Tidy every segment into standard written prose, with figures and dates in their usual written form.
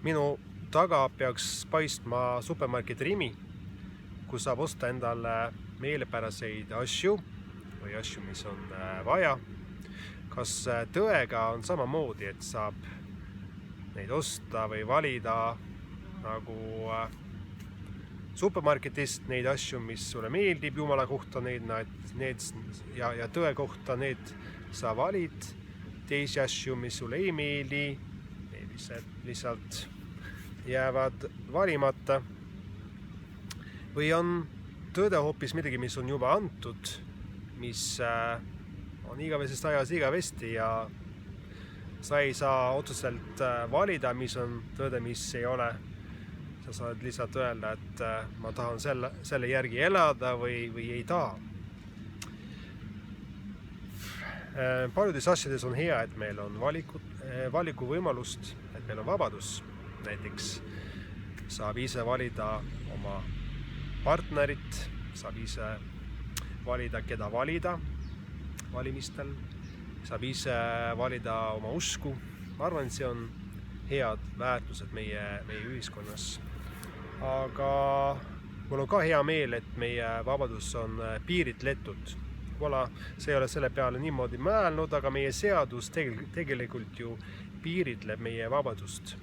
Minu taga peaks paistma supermarketi Rimi, kus saab osta endale meelepäraseid asju või asju, mis on vaja. Kas tõega on samamoodi, et saab neid osta või valida nagu supermarketist neid asju, mis sulle meeldib, Jumala kohta ja tõe kohta need sa valid, teisi asju, mis sulle ei meeldi, lihtsalt jäävad valimata. Või on tõde hoopis midagi, mis on juba antud, mis on igavesest ajas igavesti ja sa ei saa otseselt valida, mis on tõde, mis ei ole. Sa saad lihtsalt öelda, et ma tahan selle järgi elada või ei taha. Paljudes asjades on hea, et meil on valiku võimalust, et meil on vabadus. Näiteks saab ise valida oma partnerit, saab ise valida, keda valida valimistel, saab ise valida oma usku. Ma arvan, et see on head väärtused meie ühiskonnas. Aga mul on ka hea meel, et meie vabadus on piiritletud. See ei ole selle peale niimoodi mõelnud, aga meie seadus tegelikult ju piiritleb meie vabadust.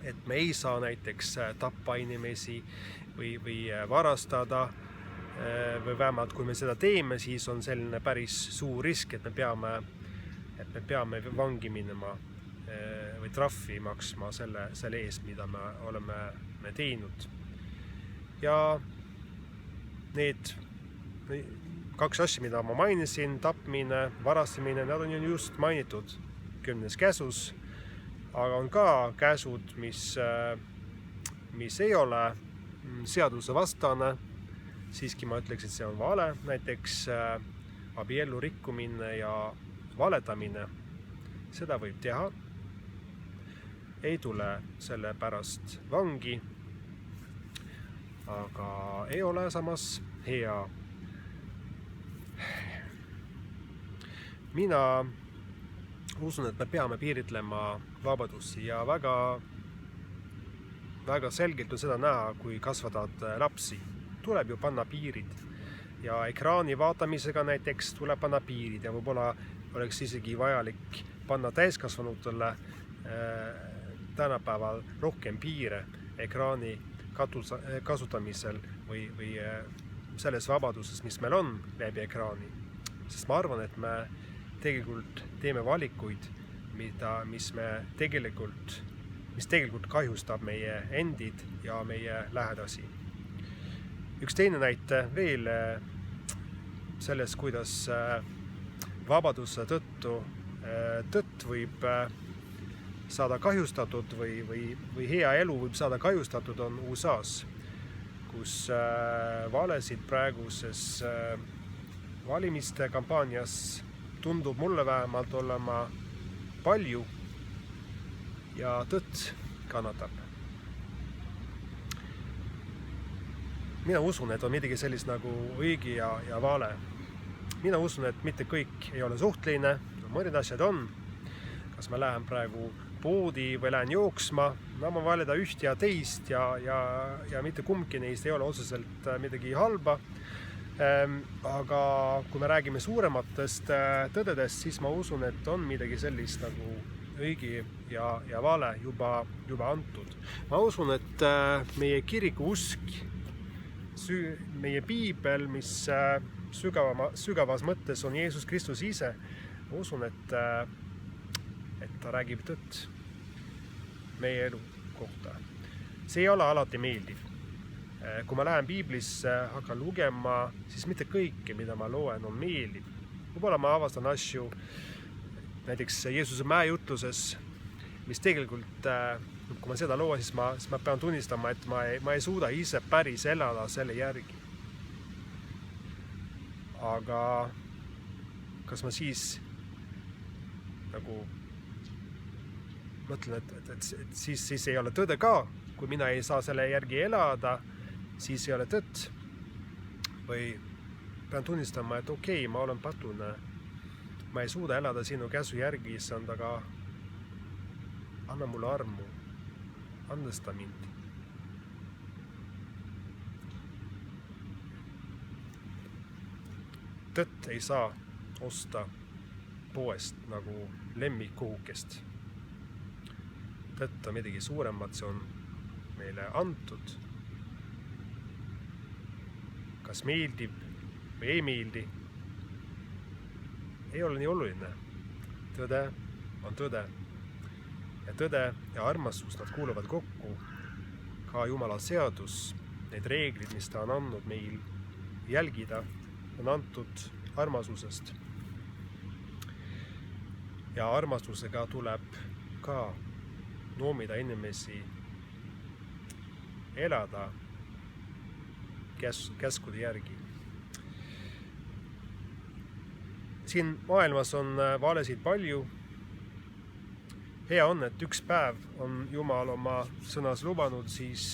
Et me ei saa näiteks tappa inimesi või varastada või vähemalt kui me seda teeme, siis on selline päris suur risk, et me peame vangi minema või trahvi maksma selle eest, mida me oleme teinud. Ja need kaks asja, mida ma mainisin, tapmine, varastamine, nad on just mainitud 10. käsus, aga on ka käsud, mis ei ole seaduse vastane. Siiski ma ütleks, et see on vale, näiteks abielu rikkumine ja valetamine. Seda võib teha. Ei tule selle pärast vangi, aga ei ole samas hea. Mina usun, et me peame piiritlema vabadusi ja väga selgelt on seda näha, kui kasvatavad lapsi. Tuleb ju panna piirid ja ekraani vaatamisega näiteks tuleb panna piirid ja võib-olla oleks isegi vajalik panna täiskasvanutele tänapäeval rohkem piire ekraani kasutamisel või selles vabaduses, mis meil on läbi ekraani. Sest ma arvan, et me tegelikult teeme valikuid, mis tegelikult kahjustab meie endid ja meie lähedasi. Üks teine näite veel sellest, kuidas vabaduse tõtt võib saada kahjustatud või hea elu võib saada kahjustatud on USA-s, kus valesid praeguses valimiste kampaanias tundub mulle vähemalt olema palju ja tõtt kannatab. Mina usun, et on midagi sellist nagu õige ja vale. Mina usun, et mitte kõik ei ole suhtline, mõned asjad on. Kas ma lähen praegu poodi või lähen jooksma, ma valida üht ja teist ja mitte kumbki neist ei ole otseselt midagi halba. Aga kui me räägime suurematest tõdedest, siis ma usun, et on midagi sellist nagu õige ja vale juba antud. Ma usun, et meie kiriku usk, meie piibel, mis sügavas mõttes on Jeesus Kristus ise, ma usun, et ta räägib tõtt meie elu kohta. See ei ole alati meeldiv. Kui ma lähen piiblisse, hakkan lugema, siis mitte kõike, mida ma loen, on meeldiv. Võib-olla ma avastan asju, näiteks Jeesuse mäejutluses, mis tegelikult, kui ma seda loen, siis ma pean tunnistama, et ma ei suuda ise päris elada selle järgi. Aga kas ma siis nagu mõtlen, et siis ei ole tõde ka, kui mina ei saa selle järgi elada, siis ei ole tõtt. Või pean tunnistama, et okei, ma olen patune, ma ei suuda elada sinu käsu järgi, issand, aga anna mulle armu. andesta mind. Tõtt ei saa osta poest nagu lemmikkuhukest. Tõtt on midagi suuremat, see on meile antud. Kas meeldib või ei meeldi, ei ole nii oluline. Tõde on tõde. Ja tõde ja armastus, nad kuuluvad kokku. Ka Jumala seadus, need reeglid, mis ta on andnud meil jälgida, on antud armastusest. Ja armastusega tuleb ka noomida inimesi elada käskude järgi. Siin maailmas on valesid palju. Hea on, et üks päev on Jumal oma sõnas lubanud, siis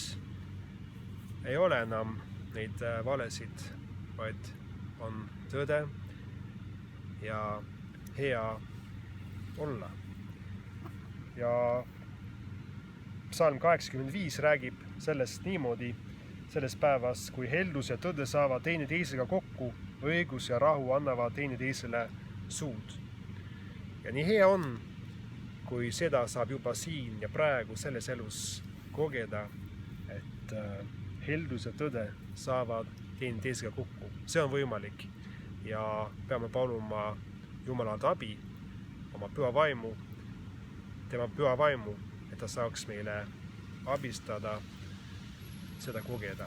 ei ole enam neid valesid, vaid on tõde ja hea olla. Ja Psalm 85 räägib sellest niimoodi, selles päevas, kui heldus ja tõde saavad teineteisega kokku, õigus ja rahu annavad teineteisele suud. Ja nii hea on, kui seda saab juba siin ja praegu selles elus kogeda, et heldus ja tõde saavad teineteisega kokku. See on võimalik ja peame paluma Jumalalt abi, oma püha vaimu, tema püha vaimu, et ta saaks meile abistada seda kogeda.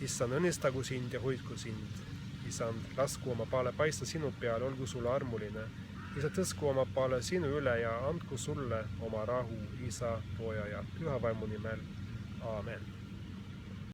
Issand, õnnistagu sind ja hoidku sind. Issand, lasku oma paale paista sinu peale, olgu sulle armuline. Isa, tõsku oma paale sinu üle ja andku sulle oma rahu, Isa, Poja ja Püha vaimu nimel. Aamen.